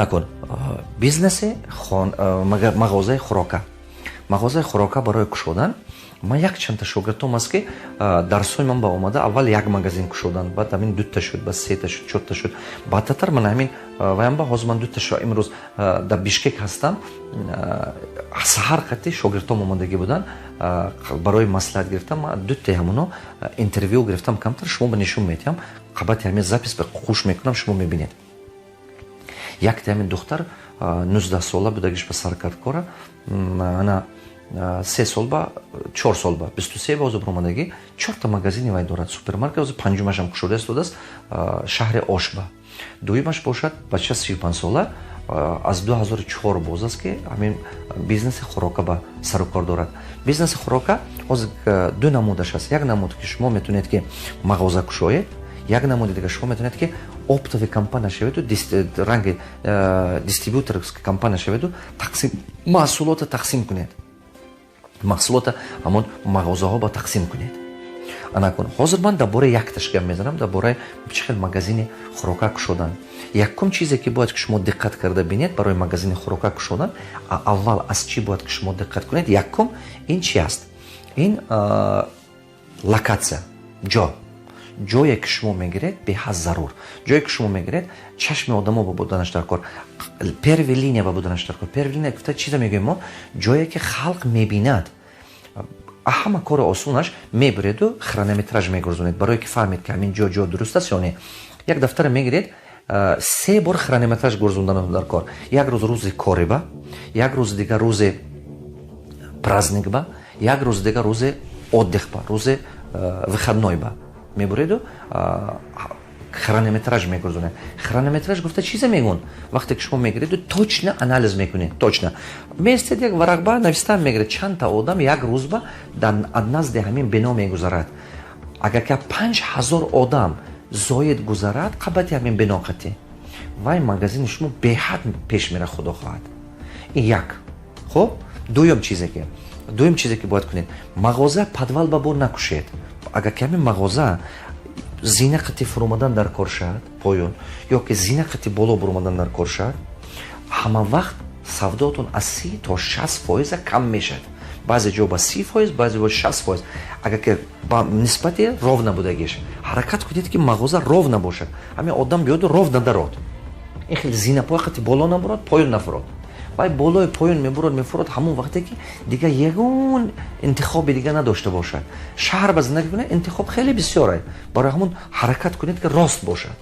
نکن بیزنس مغازه خوراکه مغازه خوراکه برای کشودن ما یک چند تا شاگردم است که درسای من با اومده اول یک مغازین کشودن بعد همین دو تا شد بعد سه تا شد چهار تا شد بعدتر من همین وایم با حاضر من دو تا شد امروز در بیشکک هستم سحر قطعی شاگردم اومدگی بودن برای مصلحت گرفتم دو تا همونو اینترویو گرفتم کمتر شما به نشون میدم قبط همین زاپیس به خوش میکنم شما میبینید یک تا همین دختر 19 ساله بودگیش به سر کرد کاره انا 3 سال با 4 سال با 23 با از برامدگی 4 تا مغازین وای دارد سوپرمارکت از پنجمش هم کشوده است است شهر آشبا دویمش باشد بچه 35 ساله از 2004 باز است که همین بیزنس خوراکه با سر و کار دارد بیزنس خوراکه از دو نمودش است یک نمود که شما میتونید که مغازه کشوید یک نمود دیگه شما میتونید که оптовый компания шавед و ранги дистрибьюторская компания шавед тақсим маҳсулота тақсим кунед маҳсулота ҳамон мағозаҳо ба тақсим кунед ана кун ҳозир ман дар бораи якташ гап мезанам дар бораи чӣ хел магазини хӯрока кушодан якум чизе ки бояд ки шумо диққат карда бинед барои магазини хӯрока кушодан аввал аз чӣ бояд ки шумо диққат кунед якум ин чи аст ин локатсия ҷо جایی که شما میگیرید به حد ضرور جایی که شما میگیرید چشم آدما با بودنش در کار پرولینه با بودنش در کار پرولینه گفته چیزا میگیم ما جایی که خلق میبیند همه کار آسونش میبرید و خرونومترژ میگذارید برای که فهمید که همین جا درست است یا نه یک دفتر میگیرید 3 بار خرونومترژ گذاشتن در کار یک روز کاری با یک روز دیگه روز праздник با یک روز دیگه روز отдых با روز выходной با میبرید و خرونومترژ میگذارید خرونومترژ گفته چیزا میگن وقتی که شما میگیرید و точно анализ میکنید точно میستید یک ورق با نوشتن میگیرید چند تا آدم یک روز با در نزد همین بنا میگذارد اگر که 5000 آدم زاید گذرد قبل همین بنا قطعی وای مغازین شما به حد پیش میره خدا خواهد این یک خب دوم چیزی که باید کنید مغازه подвал با بر نکشید اگر که همین مغازه زینه قطعی فرومدن در کار شد پایون یا که زینه قطعی بالا برومدن در کار شد همه وقت سوداتون از 30 تا 60% کم میشد بعضی جا با 30% بعضی با 60% اگر که با نسبت راو نبودگیش حرکت کنید که مغازه راو نباشد همین آدم بیاد راو ندارد این خیلی زینه پای قطعی بالا نبرد پایون نفراد وای بالای پایون میفراد همون وقتی که دیگه یگون انتخاب دیگه نداشته باشد شهر به زندگی کنه انتخاب خیلی بسیاره برای همون حرکت کنید که راست باشد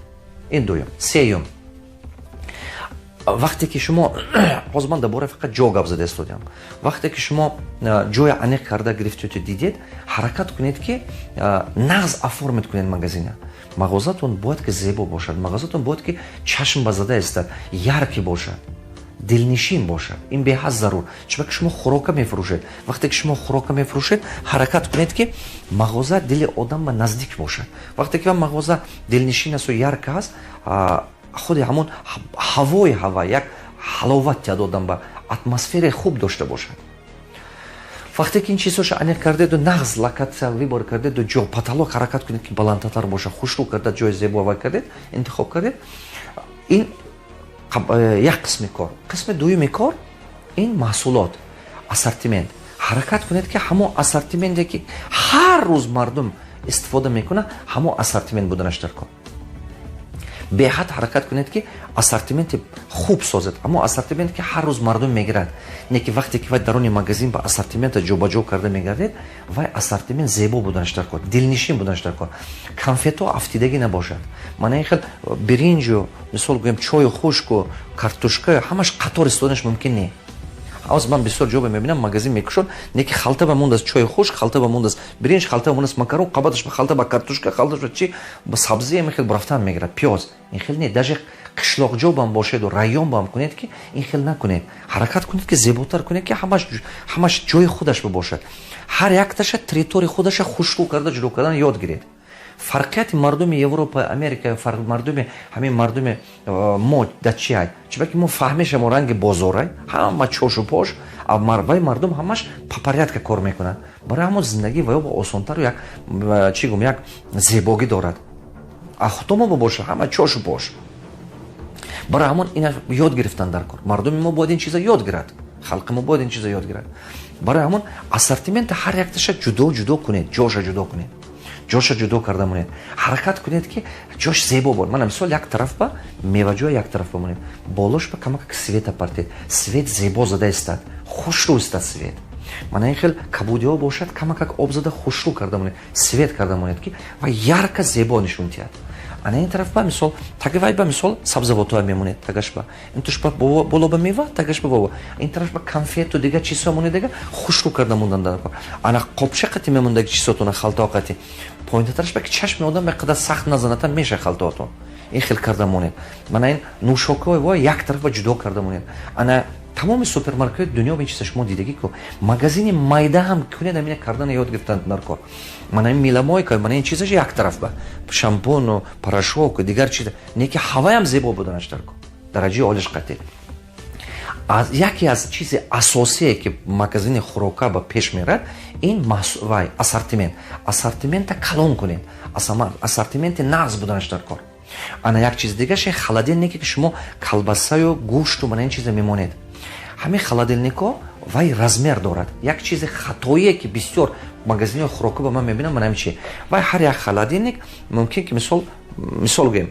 این دوم سوم وقتی که شما باز من درباره فقط جا گپ زده استودیم وقتی که شما جای انیق کرده گرفتید دیدید حرکت کنید که نغز افورمت کنید مغازینه مغازاتون باید که زیبا باشد مغازاتون باید که چشم بزده است яркий باشد دلنشین باشد این به حد ضرور چون که شما خوراک میفروشید وقتی که شما خوراک میفروشید حرکت کنید که مغازه دل آدم به نزدیک باشد وقتی که مغازه دلنشین است و яркий است خود همون هوا یک حلاوت دادن به اتمسفر خوب داشته باشد وقتی که این چیزاش انیق کردید و نغز لکاتسیا وибор کردید و جا پاتالوگ حرکت کنید که بلندتر باشه خوشرو کردید جای زیبا وای کردید انتخاب کردید این یک قسم دومی کار این محصولات اسورتیمنت حرکت کنید که همون اسورتیمنتی که هر روز مردم استفاده میکنه همون اسورتیمنت بودنش در کار به حد حرکت کنید که اسورتیمنت خوب سازید اما اسورتیمنت که هر روز مردم میگیرند نه که وقتی که درون مغازین با اسورتیمنت جابجا کرده میگردید و اسورتیمنت زیبا بودنش در کار دلنشین بودنش در کار کنفت ها افتیدگی نباشد من این خیلی برنج و مثال گویم چای خشک و کارتوشکا همش قطار استفادهش ممکن نیست از من بسیار جا میبینم مغازین میکشون نه که خلطه بموند از چای خشک خلطه بموند از برنج خلطه بموند از ماکارون قبضش به خلطه با کارتوشکا خلطه با چی با سبزی میخیل برفتن میگیره پیاز این خیلی نه داشه قشلاق جا بام باشد و رایون بام کنید که این خیلی نکنید حرکت کنید که زیباتر کنید که همش جای خودش باشد هر یک تاشه تریتوری خودش خوشرو کرده جلو کردن یاد گیرید فرقیت مردم اروپا امریکا فرق مردم همین مردم ما دچای چون که ما فهمیش ما رنگ بازاره همه چوش و پاش وای مردم همش پاپریات که کار میکنن برای همون زندگی وای با آسانتر و یک چی گم یک زیبایی دارد اختما باشه همه چوش و پاش برای همون اینا یاد گرفتن در کار. مردم ما باید این چیزا یاد گیرد، خلق ما باید این چیزا یاد گیرد. برای همون اسورتیمنت هر یک تاش جدا کنید، جوش جدا کنید، جوش جدا کرده مونید، حرکت کنید که جوش زیبا بود. من مثلا یک طرف با میوه‌جو یک طرف بمونید، بالوش با کمک سویت پرتید، سویت زیبا زده است، خوشرو است سویت. من این خیلی کبودی‌ها باشد کمک آب زده خوشرو کرده مونید، سویت کرده مونید که و یارک زیبا نشون می‌دهد. انا این طرف با مثال تاگه با مثال سبزوات‌ها میمونه تاگش با این توش با بالا با میوه تاگش با بابا این طرف با کنفت و دیگه چیزا مونه دیگه خوشرو کرده موندن در کار. انا قبچه قتی میمونده چیزاتون خلطه قتی پوینت ترش با که چشم آدم به قدر سخت نزنه میشه خلطهاتون این خیلی کرده مونه. من این نوشاکای و یک طرف با جدا کرده مونه. انا تمام سوپرمارکت دنیا به این چیزا شما دیدگی کو مغازین مایده هم کنه دمینه کردن یاد گرفتن در کار. من این میلامایکا من این چیزاش یک طرف با شامپون و پاراشوک و دیگر چیز نه که هوا هم زیبا بودنش در کار درجه عالیش قطعی. از یکی از چیز اساسی که مغازین خوراکا با پیش میرد این وای اسورتیمنت کلان کنید، اسورتیمنت نقض بودنش در کار. انا یک چیز دیگه شه خالدلنیکی که شما کلباسا و گوشت و من این چیزا میمونید. همین خالدلنیکا وای رزمر دارد. یک چیز خطایی که بسیار مغازین خوراکا با من میبینم من همیشه وای هر یک خالدلنیک ممکن که مثال بگیم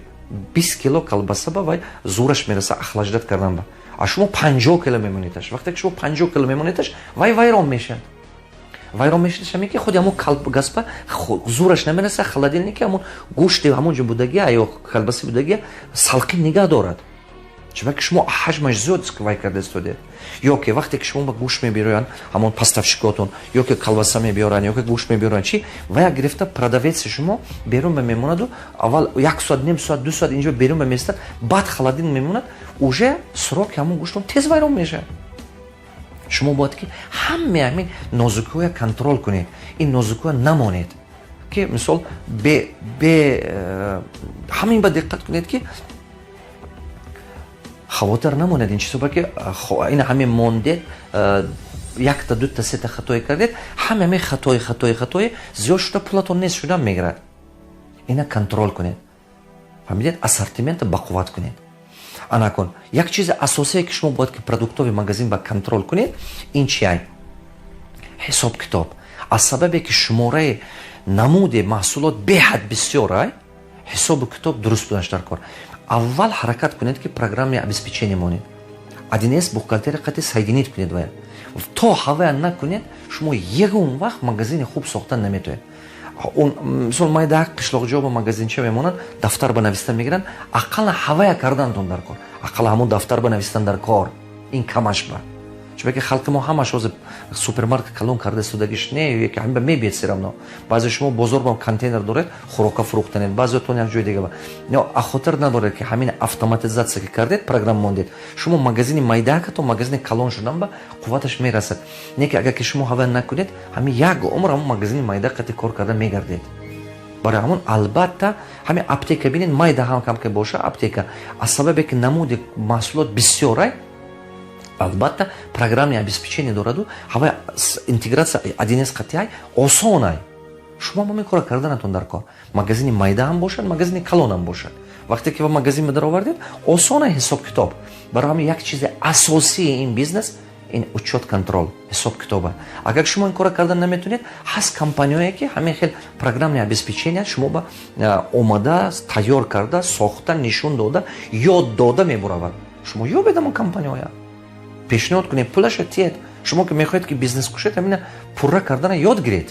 20 کیلو کلباسا با وای زورش میرسه اخراجات کردن با. شما 50 کیلو میمونیدش. وقتی که شما 50 کیلو میمونیدش وایران میشه. وایران میشه شمی که خود همون کلباسا زورش نمیرسه خالدلنیک همون گوشت همون جو بودگی یا کلباسا بودگی سالقی نگاه دارد. چون که شما حجمش زیاد وای کرده استوده یا که وقتی که شما با گوشت میبرین همون پاستافشکاتون یا که کلباسا میبرین یا که گوشت میبرین چی وای گرفته پروداویت شما بیرون میموند و اول یک ساعت نیم ساعت دو ساعت اینجا بیرون میستاد بعد خالدین میموند уже سراغ همون گوشتون تیز وایران میشه. شما باید که همین نازکی‌ها کنترل کنید، این نازکی‌ها نمانید که مثلا همین با دقت کنید که خاطر نموند این چیزا با که این همین مونده یک تا دو تا سه تا خطای کردید همه خطای زیاد شده پلاتون نیست شده میگیرد. اینا کنترل کنید. فهمیدید؟ اسورتیمنت با قوت کنید. انا کن یک چیز اساسی که شما باید که پروداکت‌های مغازین با کنترل کنید این چیه؟ حساب کتاب. از سببی که شماره نمود محصولات به حد بسیاره حساب کتاب درست بودنش در کار. اول حرکت کنید که پروگرام ابسپیچینی مونید. ادینس بوکالتر قطعی سایدینیت کنید و تا هوا نکنید شما یگون وقت مغازین خوب ساختن نمیتونید. اون مثلا ما در قشلاق جا با مغازین چه میمونن دفتر بنویسن میگیرن اقل هوا کردن تون در کار اقل همون دفتر بنویسن در کار این کمش با چون که خلق ما همش از سوپرمارکت کلون کرده استودگیش نه یکی همین میبید سرم نه بعضی شما بزرگ با کانتینر داره خوراک فروختن بعضی تون یک جای دیگه با نه اخاطر نداره که همین اتوماتیزاسیون که کردید پروگرام موندید شما مغازین مایده که تو مغازین کلون شدن با قوتش میرسد نه که اگر که شما هوا نکنید همین یک عمر هم مغازین مایده قطع کار کرده میگردید. برای همون البته همین اپتیکا ببینید مایده هم کم که باشه اپتیکا از سببی که نمود محصولات بسیاره البته программное обеспечение دارد و هوا اینتگراسیا ادینس قطعی آسانه. شما با میکره کردنتون در کار مغازین مایده هم باشد مغازین کلون هم باشد وقتی که با مغازین در آوردید آسانه حساب کتاب. برای همین یک چیز اساسی این بیزنس این учет کنترل حساب کتابه. اگر شما این کار کردن نمیتونید هست کمپانیایی که همین خیلی программное обеспечение شما با اومده تیار کرده ساخته نشون داده یاد داده میبرند. شما یا بدم کمپانیایی پیشنهاد کنید پولش تیت شما که میخواهید که بیزنس کشید همین پوره کردن یاد گیرید.